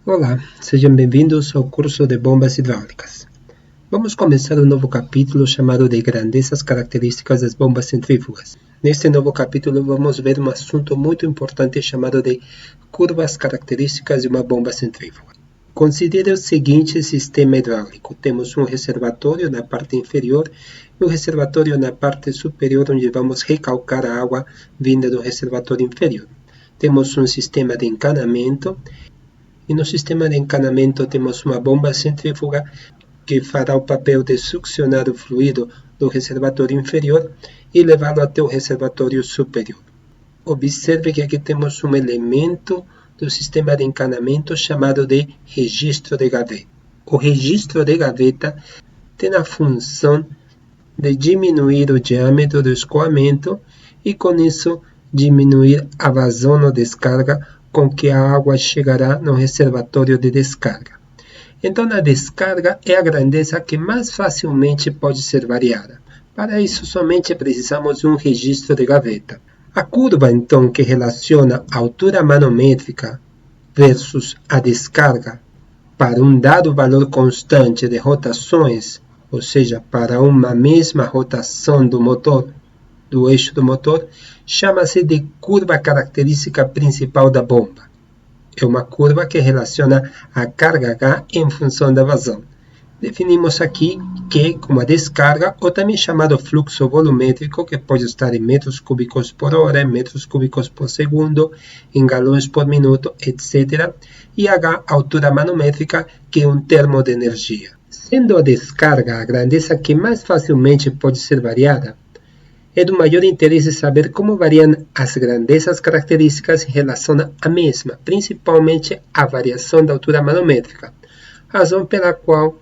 Olá, sejam bem-vindos ao curso de bombas hidráulicas. Vamos começar um novo capítulo chamado de Grandezas Características das Bombas Centrífugas. Neste novo capítulo vamos ver um assunto muito importante chamado de curvas características de uma bomba centrífuga. Considere o seguinte sistema hidráulico. Temos um reservatório na parte inferior e um reservatório na parte superior, onde vamos recalcar a água vinda do reservatório inferior. Temos um sistema de encanamento. E no sistema de encanamento temos uma bomba centrífuga que fará o papel de succionar o fluido do reservatório inferior e levá-lo até o reservatório superior. Observe que aqui temos um elemento do sistema de encanamento chamado de registro de gaveta. O registro de gaveta tem a função de diminuir o diâmetro do escoamento e, com isso, diminuir a vazão ou descarga com que a água chegará no reservatório de descarga. Então, a descarga é a grandeza que mais facilmente pode ser variada. Para isso, somente precisamos de um registro de gaveta. A curva, então, que relaciona a altura manométrica versus a descarga para um dado valor constante de rotações, ou seja, para uma mesma rotação do motor, do eixo do motor, chama-se de curva característica principal da bomba. É uma curva que relaciona a carga H em função da vazão. Definimos aqui que, como a descarga, ou também chamado fluxo volumétrico, que pode estar em metros cúbicos por hora, em metros cúbicos por segundo, em galões por minuto, etc. E H, altura manométrica, que é um termo de energia. Sendo a descarga a grandeza que mais facilmente pode ser variada, é do maior interesse saber como variam as grandezas características em relação à mesma, principalmente a variação da altura manométrica, razão pela qual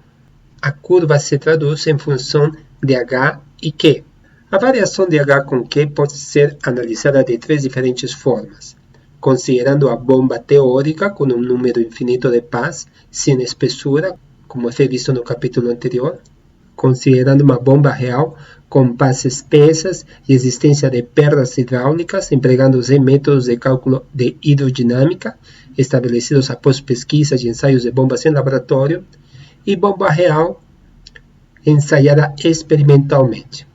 a curva se traduz em função de H e Q. A variação de H com Q pode ser analisada de três diferentes formas, considerando a bomba teórica com um número infinito de pás, sem espessura, como foi visto no capítulo anterior, considerando uma bomba real com pás espessas e existência de perdas hidráulicas, empregando-se métodos de cálculo de hidrodinâmica, estabelecidos após pesquisas e ensaios de bombas em laboratório, e bomba real ensaiada experimentalmente.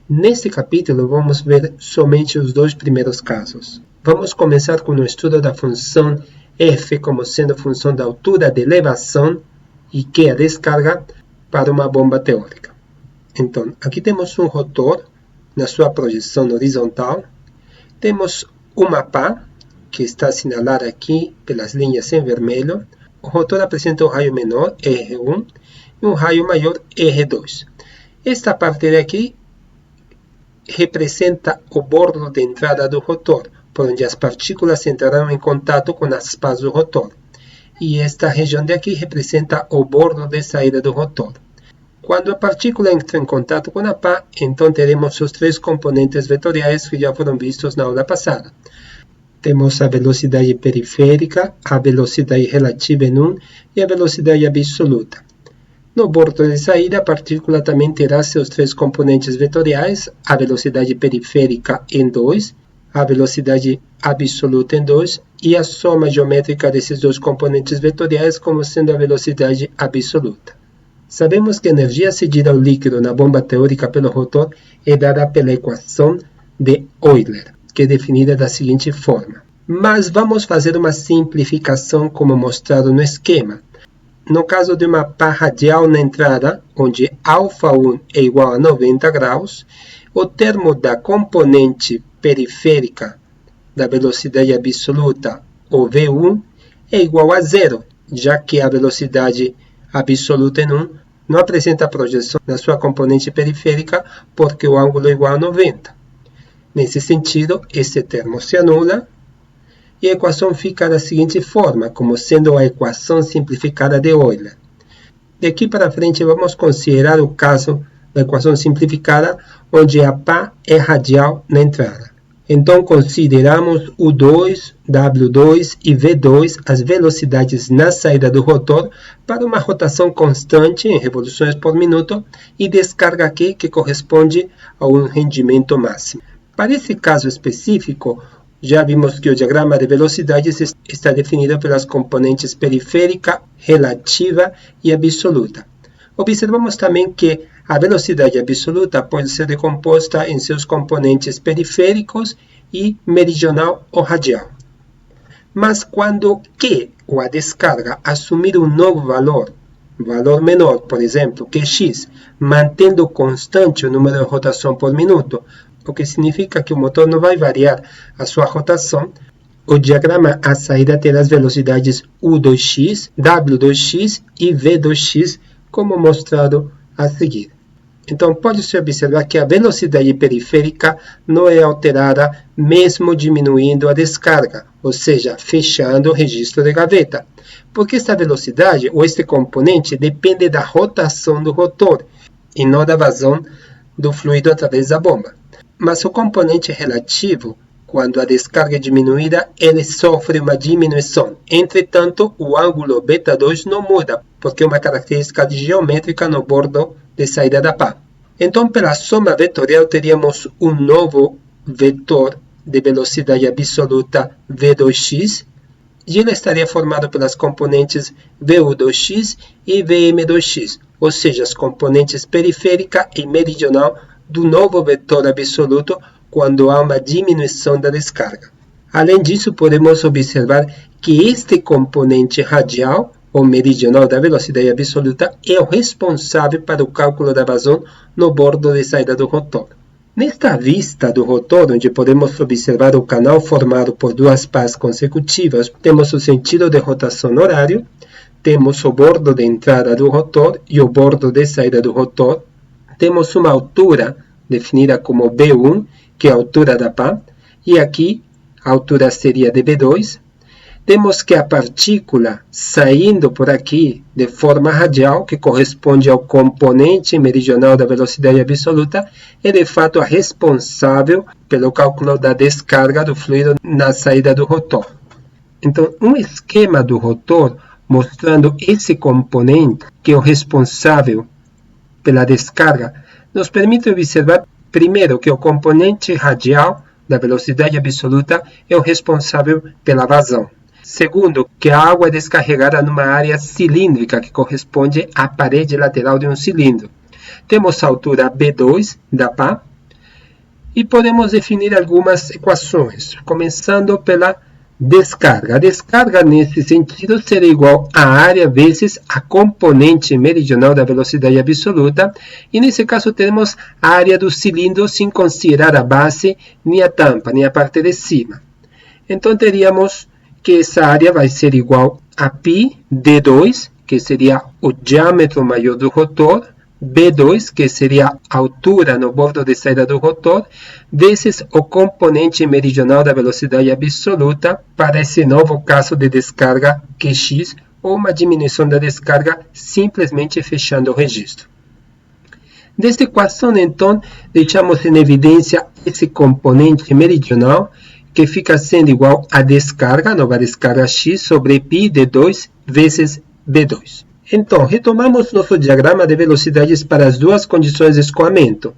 Neste capítulo, vamos ver somente os dois primeiros casos. Vamos começar com o estudo da função F como sendo função da altura de elevação e Q a descarga para uma bomba teórica. Então, aqui temos um rotor na sua projeção horizontal. Temos uma pá, que está assinalada aqui pelas linhas em vermelho. O rotor apresenta um raio menor, R1, e um raio maior, R2. Esta parte daqui representa o bordo de entrada do rotor, por onde as partículas entrarão em contato com as pás do rotor. E esta região daqui representa o bordo de saída do rotor. Quando a partícula entra em contato com a pá, então teremos os três componentes vetoriais que já foram vistos na aula passada. Temos a velocidade periférica, a velocidade relativa em 1 e a velocidade absoluta. No bordo de saída, a partícula também terá seus três componentes vetoriais, a velocidade periférica em 2, a velocidade absoluta em 2 e a soma geométrica desses dois componentes vetoriais como sendo a velocidade absoluta. Sabemos que a energia cedida ao líquido na bomba teórica pelo rotor é dada pela equação de Euler, que é definida da seguinte forma. Mas vamos fazer uma simplificação como mostrado no esquema. No caso de uma pá radial na entrada, onde α1 é igual a 90 graus, o termo da componente periférica da velocidade absoluta, ou V1, é igual a zero, já que a velocidade absoluta em 1 não apresenta projeção na sua componente periférica porque o ângulo é igual a 90. Nesse sentido, esse termo se anula e a equação fica da seguinte forma, como sendo a equação simplificada de Euler. Daqui para frente, vamos considerar o caso da equação simplificada, onde a pá é radial na entrada. Então, consideramos U2, W2 e V2, as velocidades na saída do rotor, para uma rotação constante em revoluções por minuto, e descarga aqui, que corresponde a um rendimento máximo. Para esse caso específico, Já vimos que o diagrama de velocidades está definido pelas componentes periférica, relativa e absoluta. Observamos também que a velocidade absoluta pode ser decomposta em seus componentes periféricos e meridional ou radial. Mas quando Q, ou a descarga, assumir um novo valor menor, por exemplo, que x, mantendo constante o número de rotação por minuto, o que significa que o motor não vai variar a sua rotação, o diagrama à saída terá as velocidades U2x, W2x e V2x, como mostrado a seguir. Então, pode-se observar que a velocidade periférica não é alterada mesmo diminuindo a descarga, ou seja, fechando o registro de gaveta, porque esta velocidade ou este componente depende da rotação do rotor e não da vazão do fluido através da bomba. Mas o componente relativo, quando a descarga é diminuída, ele sofre uma diminuição. Entretanto, o ângulo β2 não muda, porque é uma característica geométrica no bordo de saída da pá. Então, pela soma vetorial, teríamos um novo vetor de velocidade absoluta V2x, e ele estaria formado pelas componentes VU2x e VM2x, ou seja, as componentes periférica e meridional do novo vetor absoluto quando há uma diminuição da descarga. Além disso, podemos observar que este componente radial, ou meridional da velocidade absoluta, é o responsável para o cálculo da vazão no bordo de saída do rotor. Nesta vista do rotor, onde podemos observar o canal formado por duas pás consecutivas, temos o sentido de rotação horário, temos o bordo de entrada do rotor e o bordo de saída do rotor, temos uma altura definida como B1, que é a altura da pá, e aqui a altura seria de B2. Temos que a partícula saindo por aqui de forma radial, que corresponde ao componente meridional da velocidade absoluta, é de fato a responsável pelo cálculo da descarga do fluido na saída do rotor. Então, um esquema do rotor mostrando esse componente, que é o responsável pela descarga, nos permite observar, primeiro, que o componente radial da velocidade absoluta é o responsável pela vazão. Segundo, que a água é descarregada numa área cilíndrica que corresponde à parede lateral de um cilindro. Temos a altura B2 da pá e podemos definir algumas equações, começando pela descarga. A descarga, nesse sentido, será igual à área vezes a componente meridional da velocidade absoluta, e nesse caso temos a área do cilindro sem considerar a base, nem a tampa, nem a parte de cima. Então, teríamos que essa área vai ser igual a π d2, que seria o diâmetro maior do rotor, B2, que seria a altura no bordo de saída do rotor, vezes o componente meridional da velocidade absoluta para esse novo caso de descarga Qx, ou uma diminuição da descarga simplesmente fechando o registro. Desta equação, então, deixamos em evidência esse componente meridional, que fica sendo igual a descarga, a nova descarga x, sobre π d2 vezes B2. Então, retomamos nosso diagrama de velocidades para as duas condições de escoamento.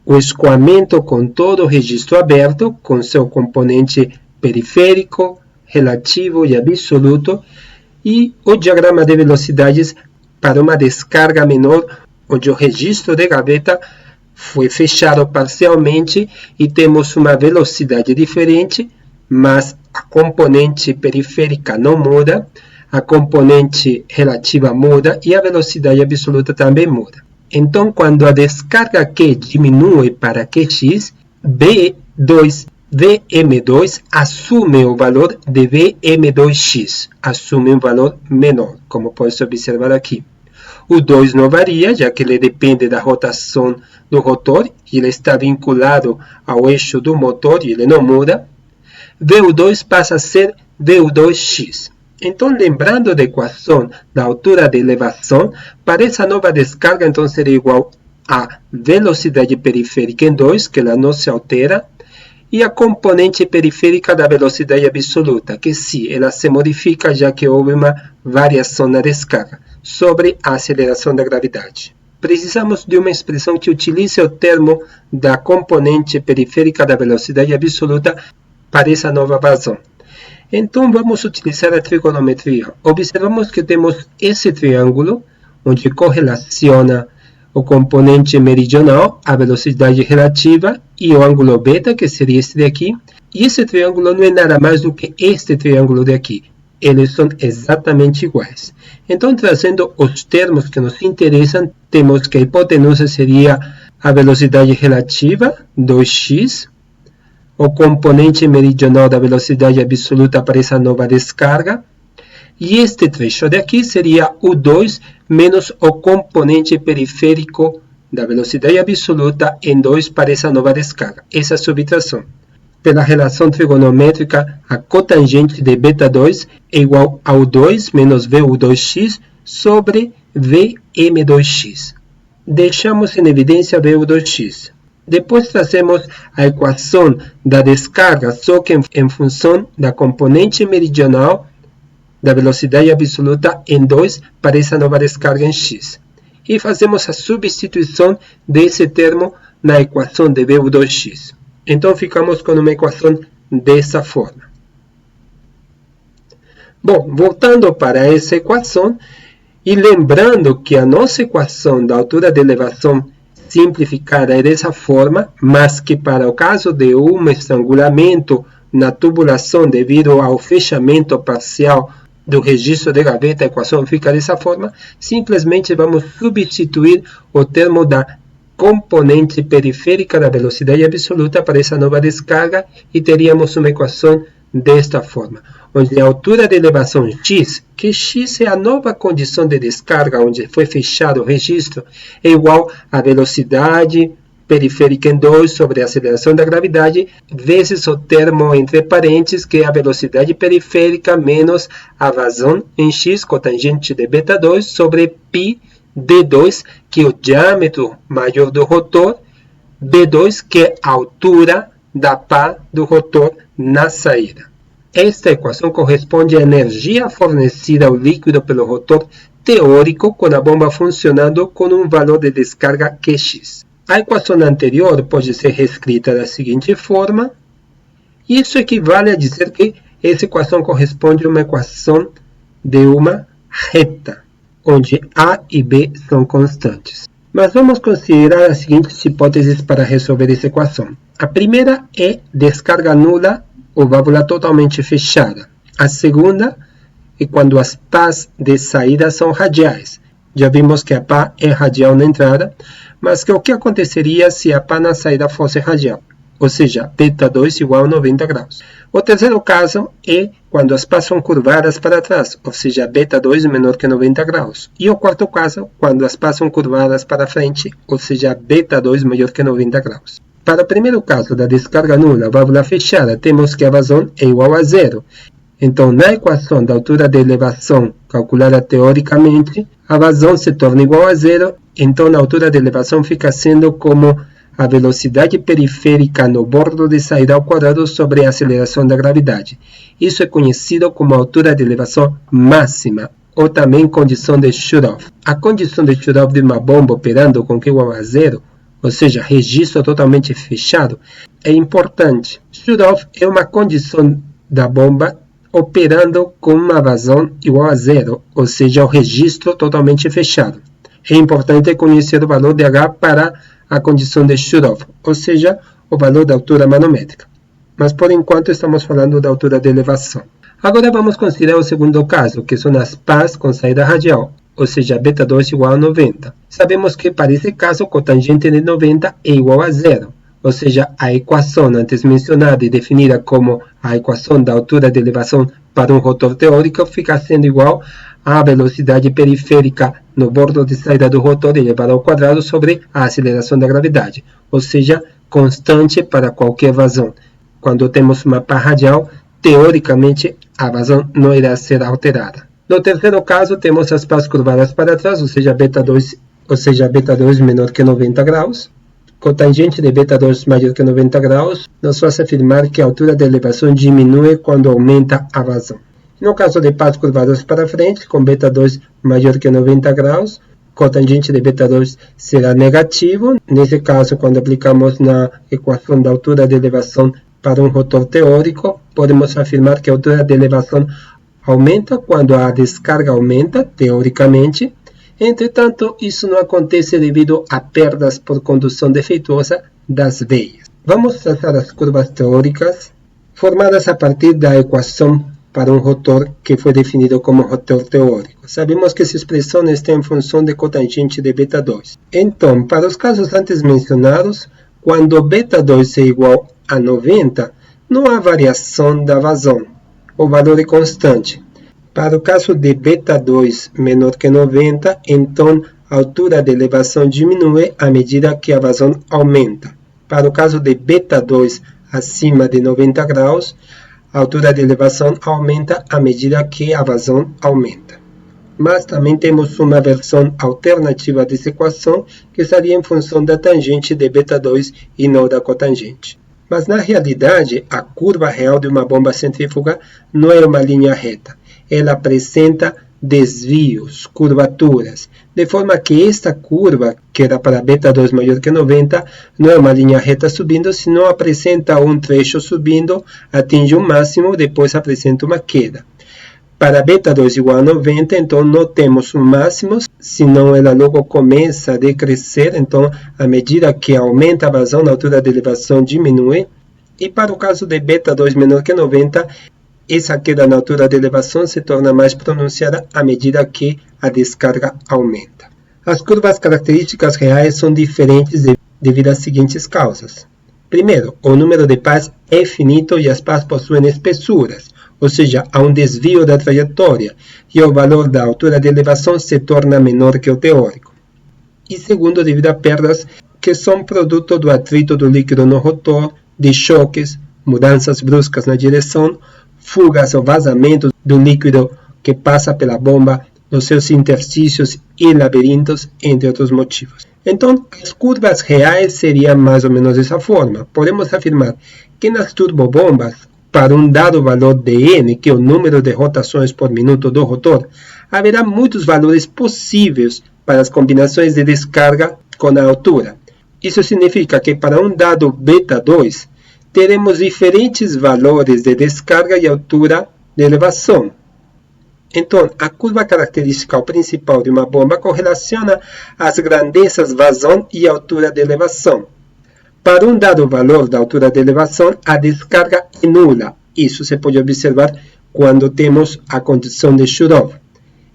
O escoamento com todo o registro aberto, com seu componente periférico, relativo e absoluto, e o diagrama de velocidades para uma descarga menor, onde o registro de gaveta foi fechado parcialmente e temos uma velocidade diferente, mas a componente periférica não muda, a componente relativa muda e a velocidade absoluta também muda. Então, quando a descarga Q diminui para Qx, VM2 assume o valor de VM2x, assume um valor menor, como pode-se observar aqui. O 2 não varia, já que ele depende da rotação do rotor, e ele está vinculado ao eixo do motor e ele não muda. VU2 passa a ser VU2x. Então, lembrando da equação da altura de elevação, para essa nova descarga, então, seria igual a velocidade periférica em 2, que ela não se altera, e a componente periférica da velocidade absoluta, que sim, ela se modifica, já que houve uma variação na descarga, sobre a aceleração da gravidade. Precisamos de uma expressão que utilize o termo da componente periférica da velocidade absoluta para essa nova vazão. Então, vamos utilizar a trigonometria. Observamos que temos esse triângulo, onde correlaciona o componente meridional, a velocidade relativa, e o ângulo beta, que seria este daqui. E esse triângulo não é nada mais do que este triângulo daqui. Eles são exatamente iguais. Então, trazendo os termos que nos interessam, temos que a hipotenusa seria a velocidade relativa, 2x, o componente meridional da velocidade absoluta para essa nova descarga, e este trecho daqui seria o 2 menos o componente periférico da velocidade absoluta em 2 para essa nova descarga, essa subtração. Pela relação trigonométrica, a cotangente de beta2 é igual ao 2 menos VU2x sobre VM2x. Deixamos em evidência VU2x. Depois trazemos a equação da descarga, só que em função da componente meridional da velocidade absoluta em 2 para essa nova descarga em x. E fazemos a substituição desse termo na equação de VU2x. Então, ficamos com uma equação dessa forma. Bom, voltando para essa equação, e lembrando que a nossa equação da altura de elevação simplificada é dessa forma, mas que para o caso de um estrangulamento na tubulação devido ao fechamento parcial do registro de gaveta, a equação fica dessa forma, simplesmente vamos substituir o termo da componente periférica da velocidade absoluta para essa nova descarga e teríamos uma equação desta forma, onde a altura de elevação x, que x é a nova condição de descarga onde foi fechado o registro, é igual à velocidade periférica em 2 sobre a aceleração da gravidade, vezes o termo entre parênteses, que é a velocidade periférica menos a vazão em x, cotangente de beta2, sobre π d2, que é o diâmetro maior do rotor, b2, que é a altura da pá do rotor na saída. Esta equação corresponde à energia fornecida ao líquido pelo rotor teórico com a bomba funcionando com um valor de descarga Qx. A equação anterior pode ser reescrita da seguinte forma. Isso equivale a dizer que essa equação corresponde a uma equação de uma reta, onde A e B são constantes. Mas vamos considerar as seguintes hipóteses para resolver essa equação. A primeira é descarga nula ou válvula totalmente fechada. A segunda é quando as pás de saída são radiais. Já vimos que a pá é radial na entrada, mas que o que aconteceria se a pá na saída fosse radial? Ou seja, beta2 igual a 90 graus. O terceiro caso é quando as pás são curvadas para trás, ou seja, beta2 menor que 90 graus. E o quarto caso, quando as pás são curvadas para frente, ou seja, beta2 maior que 90 graus. Para o primeiro caso da descarga nula, válvula fechada, temos que a vazão é igual a zero. Então, na equação da altura de elevação calculada teoricamente, a vazão se torna igual a zero, então a altura de elevação fica sendo como a velocidade periférica no bordo de saída ao quadrado sobre a aceleração da gravidade. Isso é conhecido como a altura de elevação máxima, ou também condição de Shut-off. A condição de Shut-off de uma bomba operando com Q igual a zero, ou seja, registro totalmente fechado, é importante. Shut-off é uma condição da bomba operando com uma vazão igual a zero, ou seja, o registro totalmente fechado. É importante conhecer o valor de H para a condição de Shut-off, ou seja, o valor da altura manométrica. Mas por enquanto estamos falando da altura de elevação. Agora vamos considerar o segundo caso, que são as pás com saída radial, ou seja, beta2 igual a 90. Sabemos que para esse caso, cotangente de 90 é igual a zero, ou seja, a equação antes mencionada e definida como a equação da altura de elevação para um rotor teórico fica sendo igual à velocidade periférica no bordo de saída do rotor elevado ao quadrado sobre a aceleração da gravidade, ou seja, constante para qualquer vazão. Quando temos uma pá radial, teoricamente a vazão não irá ser alterada. No terceiro caso, temos as pás curvadas para trás, ou seja, beta2 menor que 90 graus. Cotangente de beta2 maior que 90 graus, nos faz afirmar que a altura de elevação diminui quando aumenta a vazão. No caso de pás curvadas para frente, com beta2 maior que 90 graus, cotangente de beta2 será negativo. Nesse caso, quando aplicamos na equação da altura de elevação para um rotor teórico, podemos afirmar que a altura de elevação aumenta quando a descarga aumenta, teoricamente. Entretanto, isso não acontece devido a perdas por condução defeituosa das veias. Vamos traçar as curvas teóricas formadas a partir da equação para um rotor que foi definido como rotor teórico. Sabemos que essa expressão está em função de cotangente de β2. Então, para os casos antes mencionados, quando β2 é igual a 90, não há variação da vazão. O valor é constante. Para o caso de β2 menor que 90, então a altura de elevação diminui à medida que a vazão aumenta. Para o caso de β2 acima de 90 graus, a altura de elevação aumenta à medida que a vazão aumenta. Mas também temos uma versão alternativa dessa equação, que estaria em função da tangente de β2 e não da cotangente. Mas na realidade, a curva real de uma bomba centrífuga não é uma linha reta. Ela apresenta desvios, curvaturas, de forma que esta curva, que era para β2 maior que 90, não é uma linha reta subindo, senão apresenta um trecho subindo, atinge um máximo, depois apresenta uma queda. Para β2 igual a 90, então não temos um máximo, senão ela logo começa a decrescer, então à medida que aumenta a vazão, a altura de elevação diminui. E para o caso de β2 menor que 90, essa queda na altura de elevação se torna mais pronunciada à medida que a descarga aumenta. As curvas características reais são diferentes devido às seguintes causas. Primeiro, o número de pás é finito e as pás possuem espessuras, ou seja, há um desvio da trajetória, e o valor da altura de elevação se torna menor que o teórico. E segundo, devido a perdas que são produto do atrito do líquido no rotor, de choques, mudanças bruscas na direção, fugas ou vazamentos do líquido que passa pela bomba, nos seus interstícios e labirintos, entre outros motivos. Então, as curvas reais seriam mais ou menos dessa forma. Podemos afirmar que nas turbobombas, para um dado valor de n, que é o número de rotações por minuto do rotor, haverá muitos valores possíveis para as combinações de descarga com a altura. Isso significa que para um dado β2, teremos diferentes valores de descarga e altura de elevação. Então, a curva característica principal de uma bomba correlaciona as grandezas vazão e altura de elevação. Para um dado valor da altura de elevação, a descarga é nula. Isso se pode observar quando temos a condição de Shurov.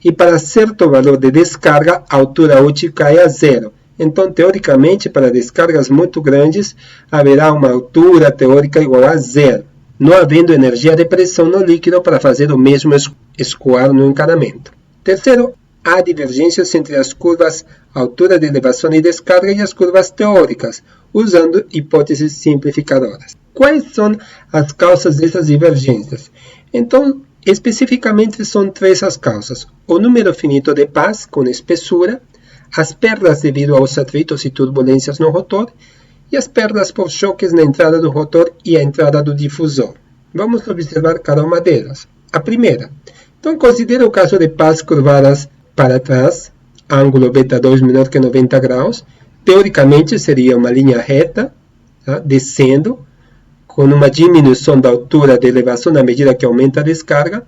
E para certo valor de descarga, a altura ótica é a zero. Então, teoricamente, para descargas muito grandes, haverá uma altura teórica igual a zero, não havendo energia de pressão no líquido para fazer o mesmo escoar no encanamento. Terceiro, há divergências entre as curvas altura de elevação e descarga e as curvas teóricas, usando hipóteses simplificadoras. Quais são as causas dessas divergências? Então, especificamente são três as causas: o número finito de pás com espessura, as perdas devido aos atritos e turbulências no rotor, e as perdas por choques na entrada do rotor e a entrada do difusor. Vamos observar cada uma delas. A primeira. Então, considere o caso de pás curvadas para trás, ângulo β2 menor que 90 graus. Teoricamente, seria uma linha reta, tá? Descendo, com uma diminuição da altura de elevação à medida que aumenta a descarga.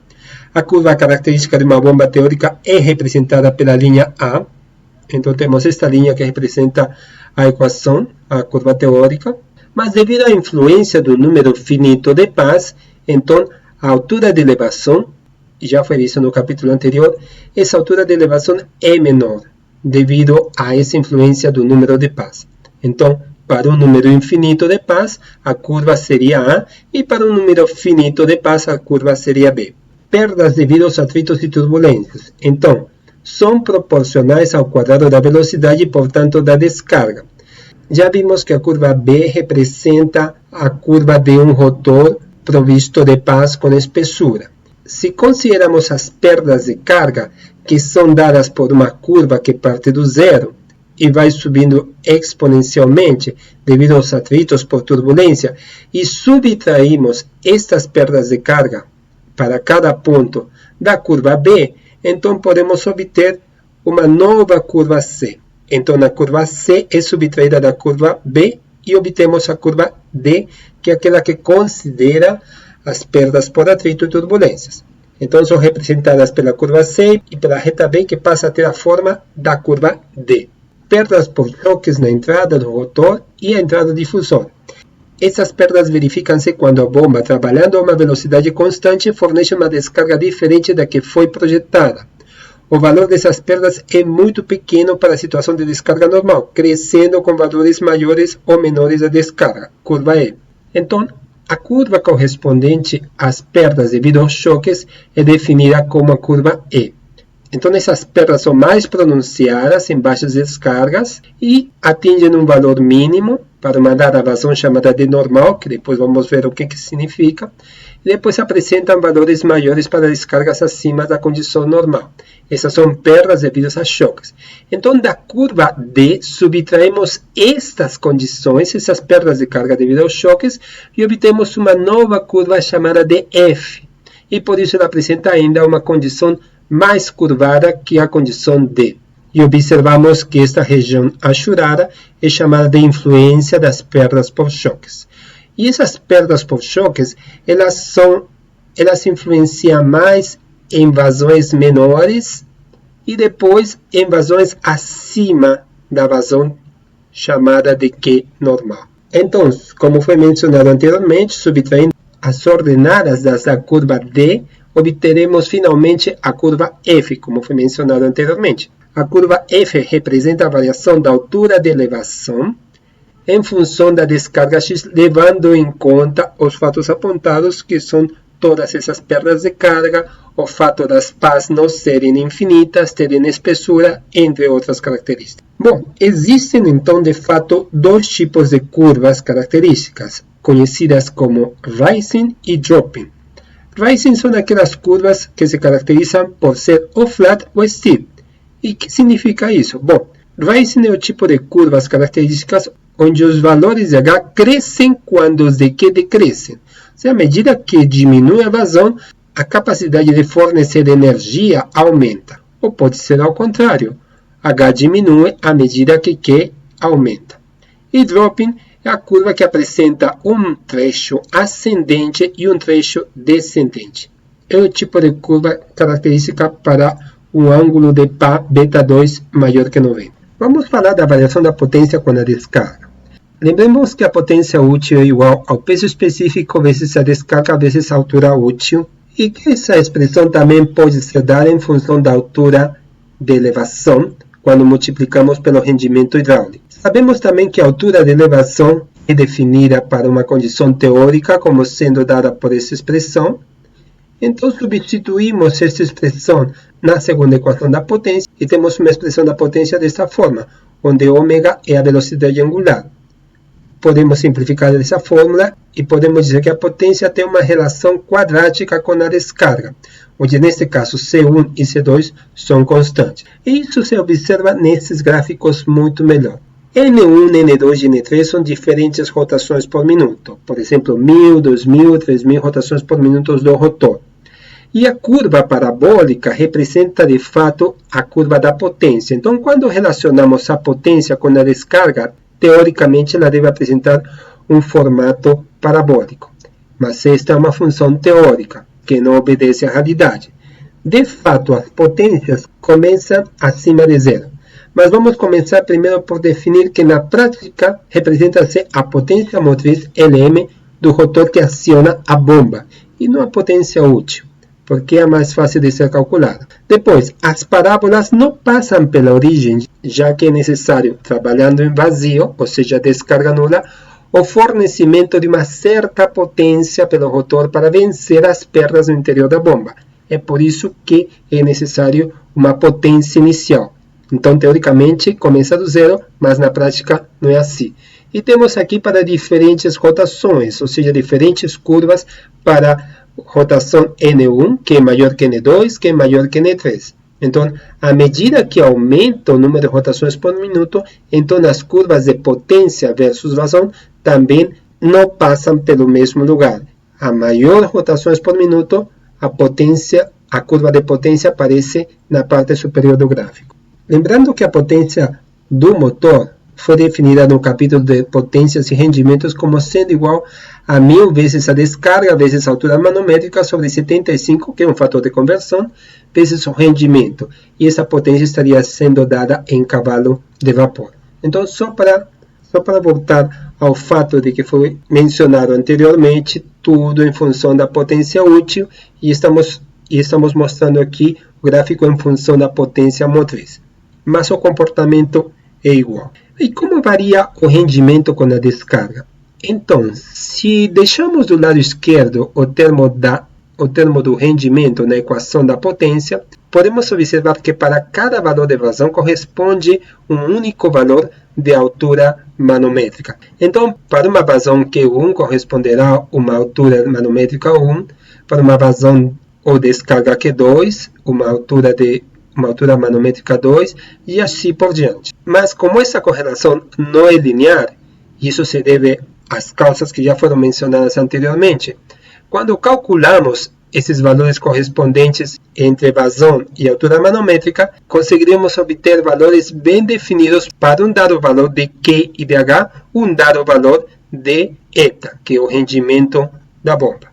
A curva característica de uma bomba teórica é representada pela linha A. Então, temos esta linha que representa a equação, a curva teórica. Mas, devido à influência do número finito de pás, então, a altura de elevação, já foi visto no capítulo anterior, essa altura de elevação é menor, devido a essa influência do número de pás. Então, para um número infinito de pás, a curva seria A, e para um número finito de pás, a curva seria B. Perdas devido aos atritos e turbulências. Então, são proporcionais ao quadrado da velocidade e, portanto, da descarga. Já vimos que a curva B representa a curva de um rotor provisto de pás com espessura. Se consideramos as perdas de carga, que são dadas por uma curva que parte do zero e vai subindo exponencialmente devido aos atritos por turbulência, e subtraímos estas perdas de carga para cada ponto da curva B, então podemos obter uma nova curva C. Então, a curva C é subtraída da curva B e obtemos a curva D, que é aquela que considera as perdas por atrito e turbulências. Então, são representadas pela curva C e pela reta B, que passa a ter a forma da curva D. Perdas por choques na entrada do rotor e a entrada difusora. Essas perdas verificam-se quando a bomba, trabalhando a uma velocidade constante, fornece uma descarga diferente da que foi projetada. O valor dessas perdas é muito pequeno para a situação de descarga normal, crescendo com valores maiores ou menores à descarga, curva E. Então, a curva correspondente às perdas devido aos choques é definida como a curva E. Então, essas perdas são mais pronunciadas em baixas descargas e atingem um valor mínimo para uma dada vazão chamada de normal, que depois vamos ver o que significa, e depois apresentam valores maiores para descargas acima da condição normal. Essas são perdas devidas a choques. Então, da curva D, subtraímos estas condições, essas perdas de carga devido aos choques, e obtemos uma nova curva chamada de F. E por isso ela apresenta ainda uma condição mais curvada que a condição D. E observamos que esta região achurada é chamada de influência das perdas por choques. E essas perdas por choques, elas influenciam mais em vazões menores e depois em vazões acima da vazão chamada de Q normal. Então, como foi mencionado anteriormente, subtraindo as ordenadas da curva D, obteremos finalmente a curva F, como foi mencionado anteriormente. A curva F representa a variação da altura de elevação em função da descarga X, levando em conta os fatos apontados, que são todas essas perdas de carga, o fato das pás não serem infinitas, terem espessura, entre outras características. Bom, existem então de fato dois tipos de curvas características, conhecidas como rising e dropping. Rising são aquelas curvas que se caracterizam por ser ou flat ou steep. E que significa isso? Bom, rising é o tipo de curvas características onde os valores de H crescem quando os de Q decrescem. Ou seja, à medida que diminui a vazão, a capacidade de fornecer energia aumenta. Ou pode ser ao contrário, H diminui à medida que Q aumenta. E dropping é a curva que apresenta um trecho ascendente e um trecho descendente. É o tipo de curva característica para um ângulo de beta2 maior que 90. Vamos falar da variação da potência com a descarga. Lembremos que a potência útil é igual ao peso específico vezes a descarga vezes a altura útil, e que essa expressão também pode ser dada em função da altura de elevação, quando multiplicamos pelo rendimento hidráulico. Sabemos também que a altura de elevação é definida para uma condição teórica como sendo dada por essa expressão. Então, substituímos esta expressão na segunda equação da potência e temos uma expressão da potência desta forma, onde ômega é a velocidade angular. Podemos simplificar essa fórmula e podemos dizer que a potência tem uma relação quadrática com a descarga, onde neste caso C1 e C2 são constantes. E isso se observa nesses gráficos muito melhor. N1, N2 e N3 são diferentes rotações por minuto. Por exemplo, 1000, 2000, 3000 rotações por minuto do rotor. E a curva parabólica representa, de fato, a curva da potência. Então, quando relacionamos a potência com a descarga, teoricamente ela deve apresentar um formato parabólico. Mas esta é uma função teórica, que não obedece à realidade. De fato, as potências começam acima de zero. Mas vamos começar primeiro por definir que na prática representa-se a potência motriz Lm do rotor que aciona a bomba, e não a potência útil, porque é mais fácil de ser calculada. Depois, as parábolas não passam pela origem, já que é necessário, trabalhando em vazio, ou seja, descarga nula, o fornecimento de uma certa potência pelo rotor para vencer as perdas no interior da bomba. É por isso que é necessário uma potência inicial. Então, teoricamente, começa do zero, mas na prática não é assim. E temos aqui para diferentes rotações, ou seja, diferentes curvas para rotação N1, que é maior que N2, que é maior que N3. Então, à medida que aumenta o número de rotações por minuto, então as curvas de potência versus vazão também não passam pelo mesmo lugar. A maior rotações por minuto, a curva de potência aparece na parte superior do gráfico. Lembrando que a potência do motor foi definida no capítulo de potências e rendimentos como sendo igual a 1000 vezes a descarga vezes a altura manométrica sobre 75, que é um fator de conversão, vezes o rendimento. E essa potência estaria sendo dada em cavalo de vapor. Então, só para voltar ao fato de que foi mencionado anteriormente, tudo em função da potência útil, e estamos mostrando aqui o gráfico em função da potência motriz. Mas o comportamento é igual. E como varia o rendimento com a descarga? Então, se deixamos do lado esquerdo o termo do rendimento na equação da potência, podemos observar que para cada valor de vazão corresponde um único valor de altura manométrica. Então, para uma vazão Q1 corresponderá uma altura manométrica 1, para uma vazão ou descarga Q2, uma altura manométrica 2, e assim por diante. Mas como essa correlação não é linear, isso se deve às causas que já foram mencionadas anteriormente. Quando calculamos esses valores correspondentes entre vazão e altura manométrica, conseguiremos obter valores bem definidos para um dado valor de Q e de H, um dado valor de eta, que é o rendimento da bomba.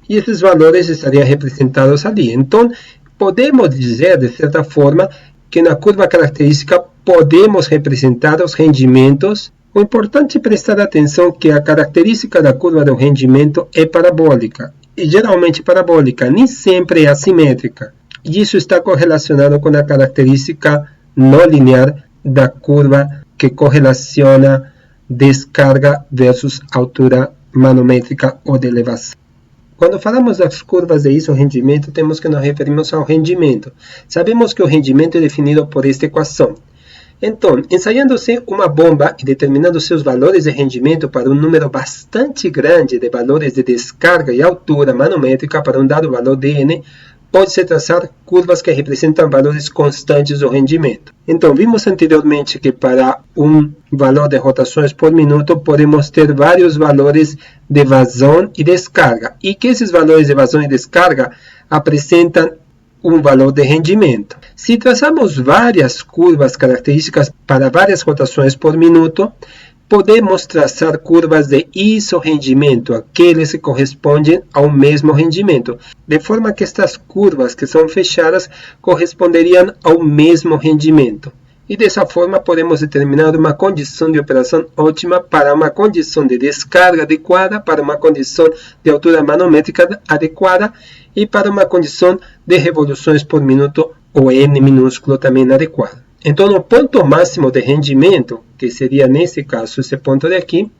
E esses valores estariam representados ali. Então, podemos dizer, de certa forma, que na curva característica podemos representar os rendimentos. O importante é prestar atenção que a característica da curva do rendimento é parabólica, e geralmente parabólica, nem sempre é assimétrica. E isso está correlacionado com a característica não linear da curva que correlaciona descarga versus altura manométrica ou de elevação. Quando falamos das curvas de isorrendimento, temos que nos referirmos ao rendimento. Sabemos que o rendimento é definido por esta equação. Então, ensaiando-se uma bomba e determinando seus valores de rendimento para um número bastante grande de valores de descarga e altura manométrica para um dado valor de n, pode-se traçar curvas que representam valores constantes do rendimento. Então, vimos anteriormente que para um valor de rotações por minuto, podemos ter vários valores de vazão e descarga, e que esses valores de vazão e descarga apresentam um valor de rendimento. Se traçarmos várias curvas características para várias rotações por minuto, podemos traçar curvas de isorrendimento, aqueles que correspondem ao mesmo rendimento, de forma que estas curvas que são fechadas corresponderiam ao mesmo rendimento. E dessa forma podemos determinar uma condição de operação ótima para uma condição de descarga adequada, para uma condição de altura manométrica adequada e para uma condição de revoluções por minuto, ou N minúsculo também adequada. Então, o ponto máximo de rendimento, que seria nesse caso esse ponto de aqui,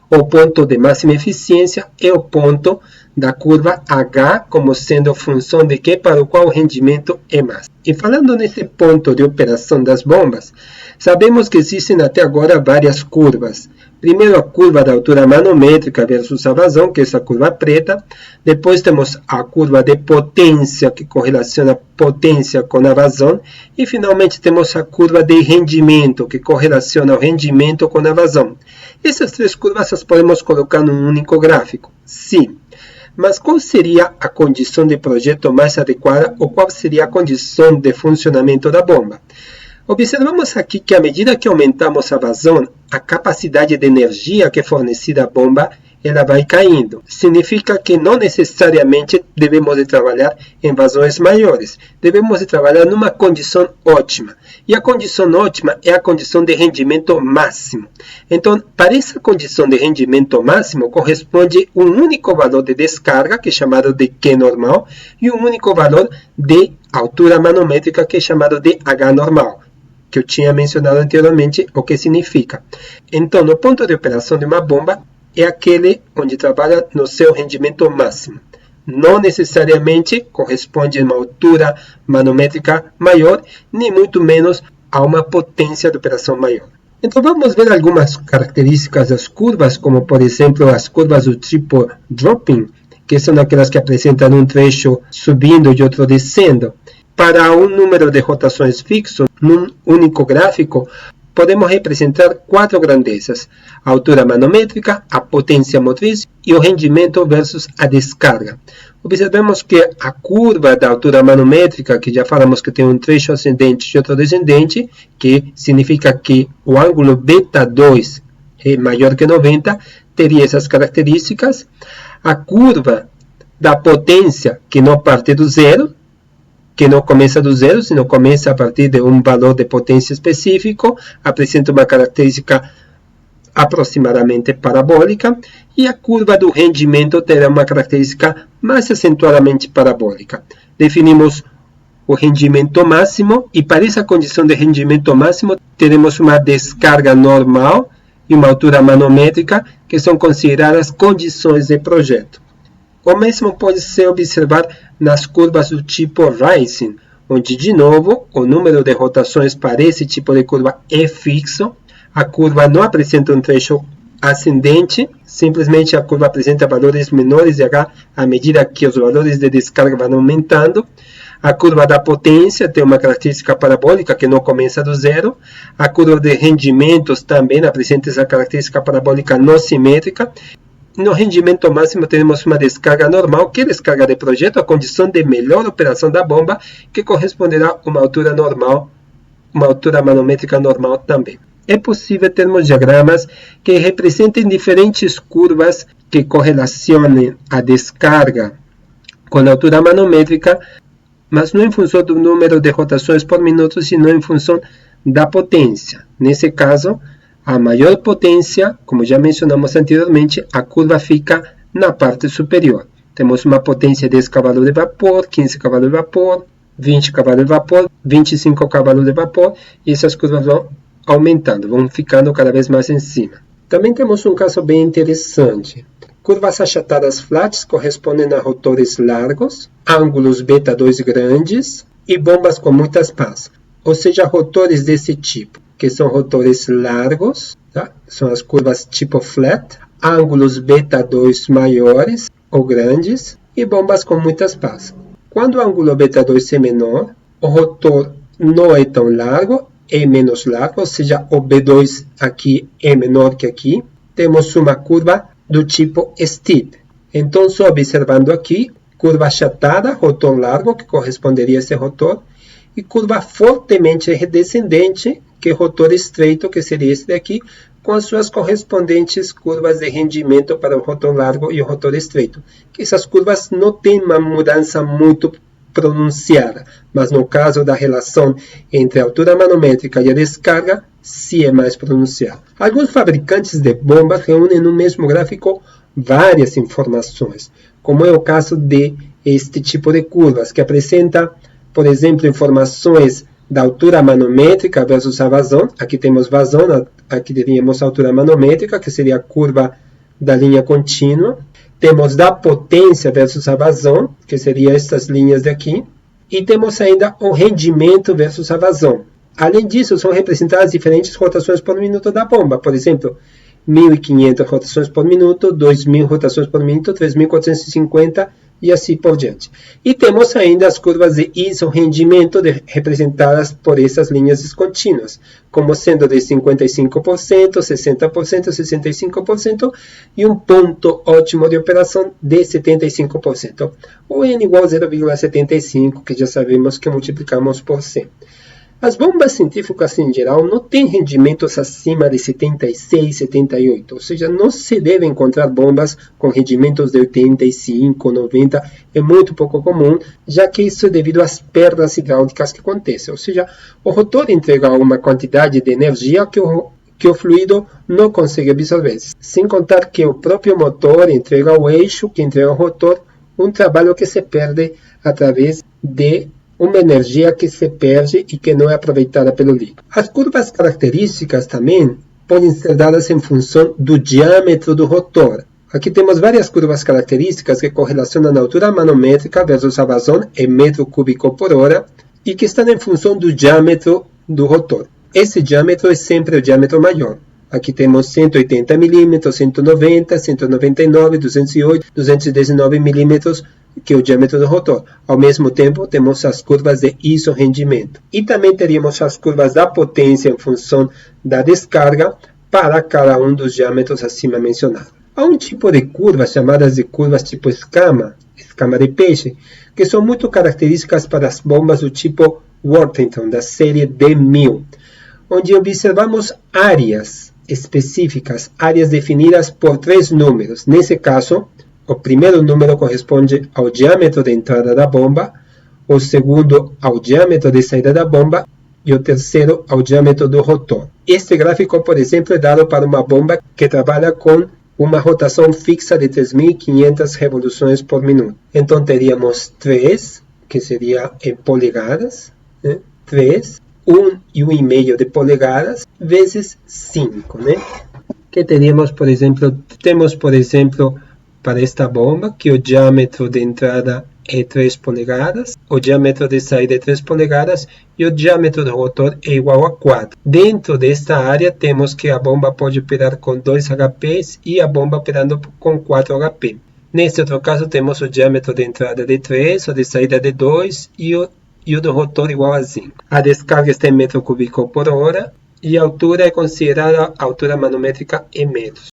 o ponto de máxima eficiência é o ponto da curva H, como sendo função de Q para o qual o rendimento é máximo. E falando nesse ponto de operação das bombas, sabemos que existem até agora várias curvas. Primeiro a curva da altura manométrica versus a vazão, que é essa curva preta. Depois temos a curva de potência, que correlaciona potência com a vazão. E finalmente temos a curva de rendimento, que correlaciona o rendimento com a vazão. Essas três curvas as podemos colocar num único gráfico? Sim. Mas qual seria a condição de projeto mais adequada ou qual seria a condição de funcionamento da bomba? Observamos aqui que à medida que aumentamos a vazão, a capacidade de energia que é fornecida à bomba ela vai caindo. Significa que não necessariamente devemos de trabalhar em vazões maiores. Devemos de trabalhar numa condição ótima. E a condição ótima é a condição de rendimento máximo. Então, para essa condição de rendimento máximo, corresponde um único valor de descarga, que é chamado de Q normal, e um único valor de altura manométrica, que é chamado de H normal, que eu tinha mencionado anteriormente o que significa. Então, no ponto de operação de uma bomba, é aquele onde trabalha no seu rendimento máximo. Não necessariamente corresponde a uma altura manométrica maior, nem muito menos a uma potência de operação maior. Então vamos ver algumas características das curvas, como por exemplo as curvas do tipo dropping, que são aquelas que apresentam um trecho subindo e outro descendo. Para um número de rotações fixo, num único gráfico, podemos representar 4 grandezas: a altura manométrica, a potência motriz e o rendimento versus a descarga. Observemos que a curva da altura manométrica, que já falamos que tem um trecho ascendente e outro descendente, que significa que o ângulo β2 é maior que 90, teria essas características. A curva da potência, que não parte do zero, que não começa do zero, senão começa a partir de um valor de potência específico, apresenta uma característica aproximadamente parabólica, e a curva do rendimento terá uma característica mais acentuadamente parabólica. Definimos o rendimento máximo, e para essa condição de rendimento máximo, teremos uma descarga normal e uma altura manométrica, que são consideradas condições de projeto. O mesmo pode ser observado nas curvas do tipo Rising, onde, de novo, o número de rotações para esse tipo de curva é fixo. A curva não apresenta um trecho ascendente, simplesmente a curva apresenta valores menores de H à medida que os valores de descarga vão aumentando. A curva da potência tem uma característica parabólica que não começa do zero. A curva de rendimentos também apresenta essa característica parabólica não simétrica. No rendimento máximo temos uma descarga normal, que é descarga de projeto, a condição de melhor operação da bomba, que corresponderá a uma altura normal, uma altura manométrica normal também. É possível termos diagramas que representem diferentes curvas que correlacionem a descarga com a altura manométrica, mas não em função do número de rotações por minuto, sino em função da potência. Nesse caso, a maior potência, como já mencionamos anteriormente, a curva fica na parte superior. Temos uma potência de 10 cavalos de vapor, 15 cavalos de vapor, 20 cavalos de vapor, 25 cavalos de vapor, e essas curvas vão aumentando, vão ficando cada vez mais em cima. Também temos um caso bem interessante. Curvas achatadas flats correspondem a rotores largos, ângulos β2 grandes e bombas com muitas pás. Ou seja, rotores desse tipo, que são rotores largos, tá? São as curvas tipo flat, ângulos β2 maiores ou grandes e bombas com muitas pás. Quando o ângulo β2 é menor, o rotor não é tão largo, é menos largo, ou seja, o B2 aqui é menor que aqui. Temos uma curva do tipo steep. Então, só observando aqui, curva achatada, rotor largo, que corresponderia a esse rotor, e curva fortemente descendente, que é rotor estreito, que seria esse daqui, com as suas correspondentes curvas de rendimento para o rotor largo e o rotor estreito. Essas curvas não têm uma mudança muito pronunciada, mas no caso da relação entre a altura manométrica e a descarga, sim é mais pronunciada. Alguns fabricantes de bombas reúnem no mesmo gráfico várias informações, como é o caso de este tipo de curvas, que apresenta, por exemplo, informações da altura manométrica versus a vazão. Aqui temos vazão, aqui teríamos a altura manométrica, que seria a curva da linha contínua. Temos da potência versus a vazão, que seria estas linhas daqui. E temos ainda o rendimento versus a vazão. Além disso, são representadas diferentes rotações por minuto da bomba. Por exemplo, 1.500 rotações por minuto, 2.000 rotações por minuto, 3.450 e assim por diante. E temos ainda as curvas de isorrendimento representadas por essas linhas descontínuas, como sendo de 55%, 60%, 65% e um ponto ótimo de operação de 75%. O N igual a 0,75, que já sabemos que multiplicamos por 100. As bombas centrífugas em geral não têm rendimentos acima de 76, 78, ou seja, não se deve encontrar bombas com rendimentos de 85, 90, é muito pouco comum, já que isso é devido às perdas hidráulicas que acontecem, ou seja, o rotor entrega uma quantidade de energia que o fluido não consegue absorver, sem contar que o próprio motor entrega ao eixo, que entrega ao rotor, um trabalho que se perde através de uma energia que se perde e que não é aproveitada pelo líquido. As curvas características também podem ser dadas em função do diâmetro do rotor. Aqui temos várias curvas características que correlacionam a altura manométrica versus a vazão em metro cúbico por hora e que estão em função do diâmetro do rotor. Esse diâmetro é sempre o diâmetro maior. Aqui temos 180 mm, 190, 199, 208, 219 mm que é o diâmetro do rotor. Ao mesmo tempo, temos as curvas de isorrendimento. E também teríamos as curvas da potência em função da descarga para cada um dos diâmetros acima mencionados. Há um tipo de curvas chamadas de curvas tipo escama de peixe, que são muito características para as bombas do tipo Worthington, da série D1000, onde observamos áreas específicas, áreas definidas por 3 números. Nesse caso, o primeiro número corresponde ao diâmetro de entrada da bomba, o segundo ao diâmetro de saída da bomba e o terceiro ao diâmetro do rotor. Este gráfico, por exemplo, é dado para uma bomba que trabalha com uma rotação fixa de 3.500 revoluções por minuto. Então teríamos 3, que seria em polegadas, 3, 1,5 de polegadas, vezes 5, que teríamos, por exemplo, para esta bomba, que o diâmetro de entrada é 3 polegadas, o diâmetro de saída é 3 polegadas e o diâmetro do rotor é igual a 4. Dentro desta área, temos que a bomba pode operar com 2 HPs e a bomba operando com 4 HP. Neste outro caso, temos o diâmetro de entrada de 3, o de saída de 2 e o do rotor igual a 5. A descarga está em metro cúbico por hora e a altura é considerada a altura manométrica em metros.